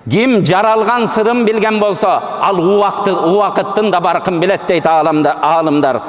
Ким жаралган сырын билген болса, ал убакыттын да баркын билет дейт алымдар.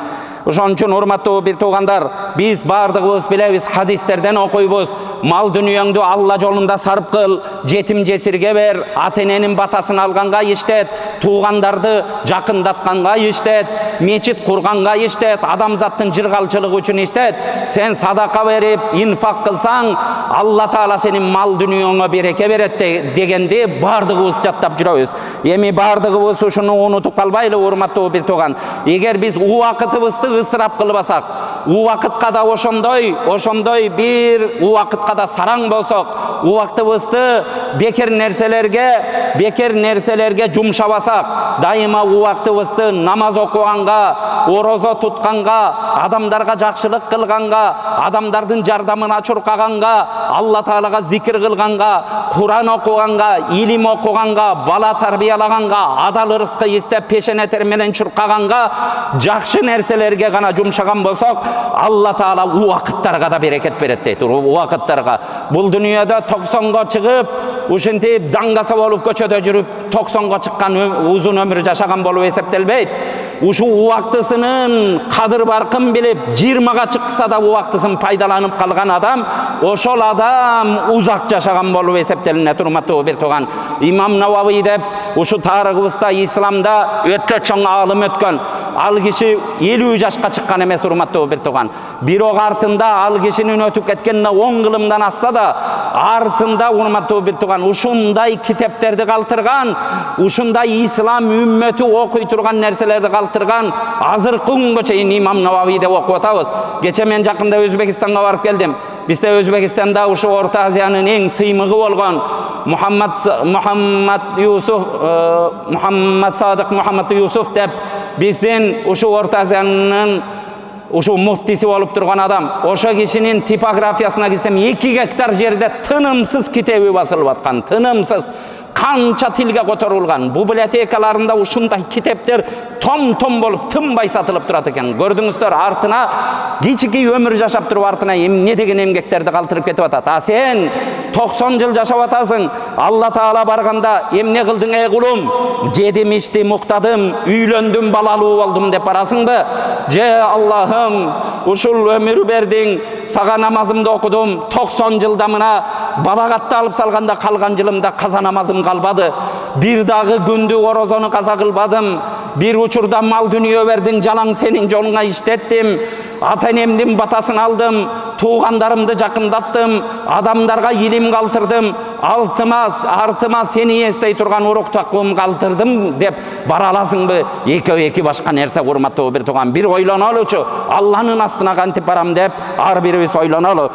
Ошон үчүн урматтуу бир туугандар, биз бардыгыбыз билебиз, хадистерден окуйбуз. Мал дүнүйөңдү Алла жолунда сарп кыл, жетим жесирге бер, ата-эненин батасын алганга иштет, туугандарды жакындатканга иштет, мечит курганга иштет, адамзаттын жыргалчылыгы үчүн иштет. Сен садака берип, инфак кылсаң, Алла Таала сенин мал дүнүйөңө береке берет дегенди бардыгыбыз жаттап жүрөбүз. Эми бардыгыбыз ушуну унутуп калбайлы, урматтуу бир тууган. Эгер биз убакытыбызды ысырап кылбасак, убакытка да ошондой бир убакытка да сараң болсок, убактыбызды бекер нерселерге жумшабасак, дайыма убактыбызды намаз окуганга, орозо тутканга, адамдарга жакшылык кылганга, адамдардын жардамына чуркаганга, Алла Таалага зикир кылганга, Куран окуганга, илим окуганга, бала тарбиялаганга, адал ырыскы истеп пешене тер менен чуркаганга, жакшы нерселерге гана жумшаган болсок, Алла Таала убакыттарга да берекет берет дейт. Убакыттарга. Бул дүнүйөдө 90го чыгып, ушинтип даңгаса болуп көчөдө жүрүп 90го чыккан узун өмүр жашаган болуп эсептелбейт. Ушу убактысынын кадыр баркын билип, 20га чыкса да убактысын пайдаланып калган адам, ошол адам узак жашаган болуп эсептелинет, урматтуу бир тууган. Имам Навави деп ушу тарыгыбызда, исламда өтө чоң аалым өткөн. Ал киши 50 жашка чыккан эмес, урматтуу бир тууган. Бирок артында ал кишинин өтүп кеткенине 10 кылымдан асса да, артында, урматтуу бир тууган, ушундай китептерди калтырган, ушундай ислам үммөтү окуй турган нерселерди калтырган, азыркы күнгө чейин Имам Навави деп окуп атабыз. Кече мен жакында Өзбекистанга барып келдим. Бизде Өзбекистанда ушу Орта Азиянын эң сыймыгы болгон Мухаммад Садык Мухаммад Юсуф деп биздин ушу Орта Азиянын ушу муфтиси болуп турган адам. Ошо кишинин типографиясына кирсем 2 гектар жерде тынымсыз китеби басылып аткан, тынымсыз. Канча тилге которулган. Библиотекаларында ушундай китептер том болуп тынбай сатылып турат экен. Көрдүңүздөр, артына кичики өмүр жашап туруп артына эмне деген эмгектерди калтырып кетип атат. А сен 90 жыл жашап атасың. Алла Таала барганда эмне кылдың эй кулум? Жедим, ичтим, уктадым, үйлөндүм, балалуу болдум деп барасыңбы? Же Аллахым, ушул өмүр бердиң, сага намазымды окудум, 90 жылда мына балагатты алып салганда калган жылымда каза намазым калбады. Бир дагы күндү орозону каза кылбадым. Бир учурда мал дүнүйө бердиң, жалаң сенин жолуңа иштеттим. Ата-энемдин батасын алдым, туугандарымды жакындаттым, адамдарга илим калтырдым, артыма сени эстей турган урук такуум калтырдым деп бара аласыңбы? Эки башка нерсе, урматтуу бир тууган. Бир ойлонолучу, Алланын астына кантип барам деп ар бирибиз ойлонолу.